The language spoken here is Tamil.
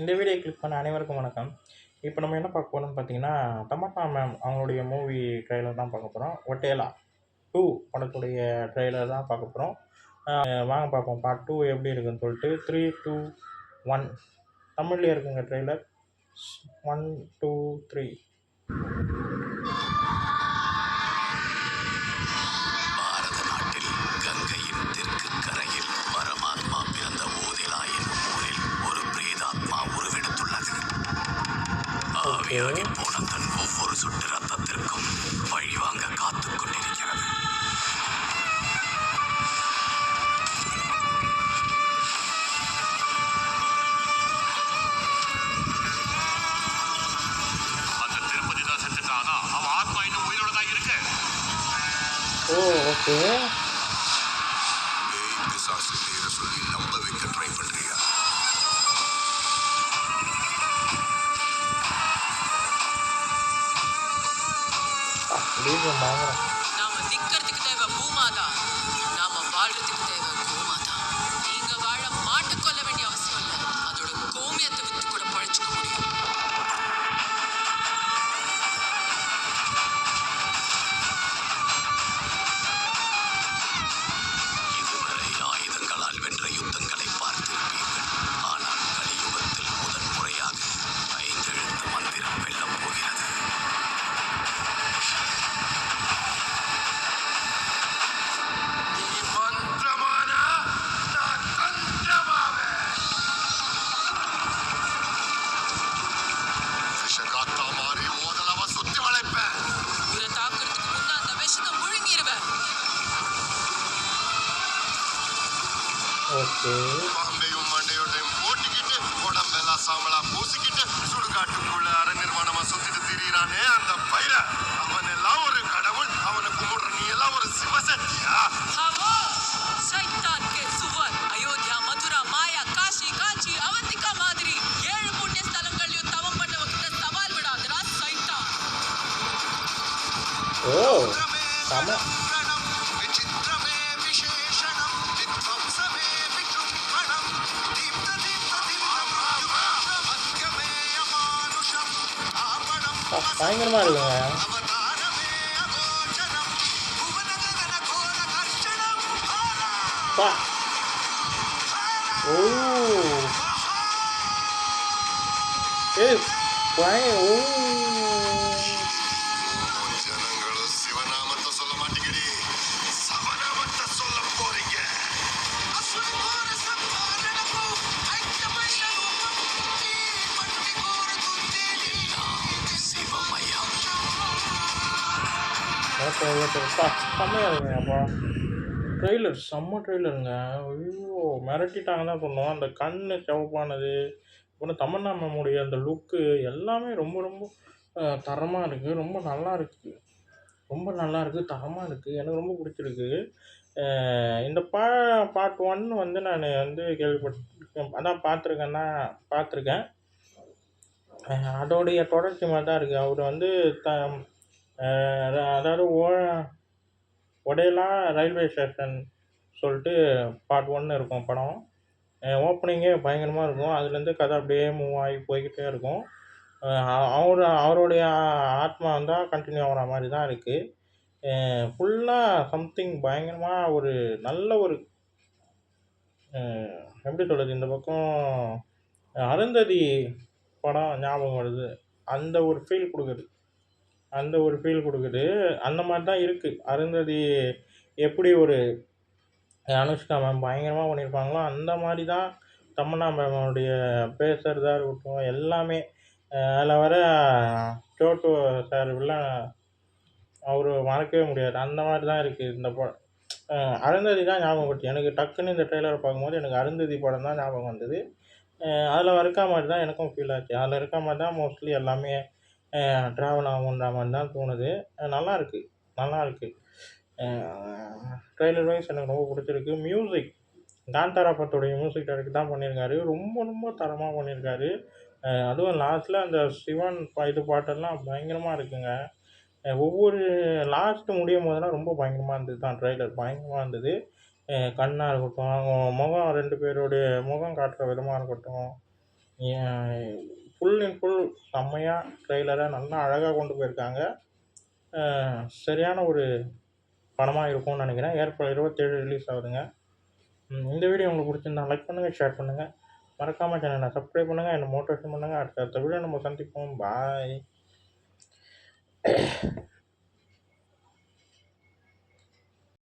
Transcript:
இந்த வீடியோ கிளிக் பண்ண அனைவருக்கும் வணக்கம். இப்போ நம்ம என்ன பார்க்க போறோம்னு பார்த்தீங்கன்னா, தமன்னா மேம் அவங்களுடைய மூவி ட்ரெய்லர் தான் பார்க்க போறோம். ஒட்டேலா 2 படத்துடைய ட்ரெய்லர் தான் பார்க்க போறோம். வாங்க பார்ப்போம் பார்ட் 2 எப்படி இருக்குன்னு சொல்லிட்டு. 3, 2, 1 தமிழ்லயே இருக்குங்க ட்ரெய்லர். 1, 2, 3. பாரத நாட்டில் கங்கையின் தெற்கு கரையில் பரமாத்மா பிறந்த ஓதிலா என்னும் ஊரில் ஒரு பிரேதாத்மா உருவெடுத்துள்ளது. ஆவியாகி போன தன் ஒவ்வொரு சொட்டு ரத்தத்திற்கும் பழிவாங்க காத்துக் கொண்டிருக்கிறது. அந்த திருப்பதி தான் செத்துட்டானா? அவன் ஆத்மா இன்னும் உயிரோட தான் இருக்கு. ஓ, ஓகே. பேய் பிசாசு பேரை சொல்லி நம்ப வைக்க ட்ரை பண்றியா? லீவு வாங்குறேன். நாம நிக்கிறதுக்கு தேவை பூமாதா, நாம வாழ்றதுக்கு தேவை கோமாதா. நீங்க வாழ மாட்டு கொல்ல வேண்டிய அவசியம் இல்ல, அதோட கோமியத்தை வித்து கூட பழச்சுக்க முடியும். இதுவரை ஆயுதங்களால் வென்ற யுத்தங்களை பார்த்திருப்பீர்கள். ஆனால் கலியுகத்தில் முதன்முறையாக 5 எழுத்து மந்திரம் வெல்லப் போகிறது. நீ மந்திரமானா நான் தந்திரமாவேன். விஷகாத்தா மாறி ஓதலவ சுத்தி வளைப்பேன். இதை தாக்குறதுக்கு முன்ன அந்த விஷத்தை முழுங்கிருவேன். ஓகே. பாம்பையும் மண்டையோடையும் போட்டிக்கிட்டு உடம்பெல்லாம் சாம்பலா பூசிக்கிட்டு சுடுகாட்டுக்குள்ள அரை நிர்வாணமா சுத்திட்டு திரியிறானே அந்த பைர. அவன் எல்லாம் ஒரு கடவுள். அவனை கும்பிடுற நீ எல்லாம் ஒரு சிவசக்தியா? खामोश! शैतान के सुवर अयोध्या मथुरा माया काशी कांची अवंतिका மாதிரி 7 புண்ணிய ஸ்தலங்களையும் தவம் பண்ணவங்கிட்ட சவால் விடாதடா சைத்தான். ஓ, செம. விசித்திரமே விசேஷணம் வித்வம்சமே விஜృంభணம் தீப்த தீப்த திவ்யம் அத்யமே அமானுஷம் ஆபணம் பயங்கரமா இருக்குங்க. அவதாரமே அகோச்சரம் புவனகன கோர கர்ஷணம் பா. ஓ, ஏய் ஓ. ஜனங்களும் சிவநாமத்தை சொல்ல மாட்டேங்கிறீ, சவநாமத்தை சொல்ல போறீங்க. சிவமயம். Okay okay. பா, செம்மையா இருக்குங்க. அப்பா ட்ரெய்லர் செம்ம ட்ரெய்லருங்க. ஐயோ, மிரட்டிட்டாங்க தான் சொன்னோம். அந்த கண்ணு சிவப்பானது, அப்புறம் தமன்னா மேமுடைய அந்த லுக்கு எல்லாமே ரொம்ப ரொம்ப தரமா இருக்கு. ரொம்ப நல்லா இருக்கு. ரொம்ப நல்லா இருக்கு. தரமா இருக்கு. எனக்கு ரொம்ப பிடிச்சிருக்கு. இந்த பார்ட் 1 வந்து நான் வந்து கேள்விப்பட்டிருக்கேன். அதான் பார்த்துருக்கேன். அதோடைய தொடர்ச்சி மாதிரி தான் இருக்கு. அவர் வந்து த அதாவது ஒடேலா ரயில்வே ஸ்டேஷன் சொல்லிட்டு பார்ட் 1 இருக்கும் படம். ஓப்பனிங்கே பயங்கரமா இருக்கும். அதுலேருந்து கதை அப்படியே மூவ் ஆகி போய்க்கிட்டே இருக்கும். அவருடைய ஆத்மா வந்தா கன்டின்யூ ஆகுற மாரி தான் இருக்கு. ஃபுல்லா சம்திங் பயங்கரமா ஒரு நல்ல ஒரு எப்படி சொல்றது? இந்த பக்கம் அருந்ததி படம் ஞாபகம் வருது. அந்த ஒரு ஃபீல் குடுக்குது. அந்த மாரி தான் இருக்கு. அருந்ததி எப்படி ஒரு அனுஷ்கா மேம் பயங்கரமா பண்ணியிருப்பாங்களோ, அந்த மாரி தான் தமன்னா மேமோடைய பேசுறதா இருக்கட்டும், எல்லாமே. அதில வர சோட்டு சார் வில்லன் அவரு மறக்கவே முடியாது. அந்த மாரி தான் இருக்கு இந்த படம். அருந்ததி தான் ஞாபகம் வந்துச்சு. எனக்கு டக்குன்னு இந்த ட்ரெய்லர பார்க்கும்போது எனக்கு அருந்ததி படம் தான் ஞாபகம் வந்தது. அதில இருக்க மாரி தான் எனக்கும் ஃபீல் ஆச்சு. அதில இருக்க மாரி தான் மோஸ்ட்லி எல்லாமே ட்ராவல் ஆகுன்ற மாரி தான் தோணுது. நல்லாயிருக்கு. நல்லாயிருக்கு. ட்ரெய்லர் வைஸ் எனக்கு ரொம்ப பிடிச்சிருக்கு. மியூசிக் காந்தாரா படத்துடைய மியூசிக் டைரக்டர் தான் பண்ணியிருக்காரு. ரொம்ப ரொம்ப தரமா பண்ணியிருக்காரு. அதுவும் லாஸ்ட்ல அந்த சிவன் இது பாட்டெல்லாம் பயங்கரமா இருக்குங்க. ஒவ்வொரு லாஸ்ட் முடியும் போதெல்லாம் ரொம்ப பயங்கரமா இருந்தது தான் ட்ரெய்லர். பயங்கரமா இருந்தது. கண்ணா இருக்கட்டும், அவங்க முகம் 2 பேருடைய முகம் காட்டுற விதமா இருக்கட்டும், ஃபுல் அண்ட் ஃபுல் செம்மையாக ட்ரெய்லரை நல்லா அழகாக கொண்டு போயிருக்காங்க. சரியான ஒரு படமாக இருக்கும்னு நினைக்கிறேன். ஏப்ரல் 27 ரிலீஸ் ஆகுதுங்க. இந்த வீடியோ உங்களுக்கு பிடிச்சிருந்தா லைக் பண்ணுங்கள், ஷேர் பண்ணுங்கள். மறக்காமல் சேனலை சப்ஸ்கிரைப் பண்ணுங்கள், என்னை மோட்டிவேஷன் பண்ணுங்கள். அடுத்த வீடியோ நம்ம சந்திப்போம். பாய்.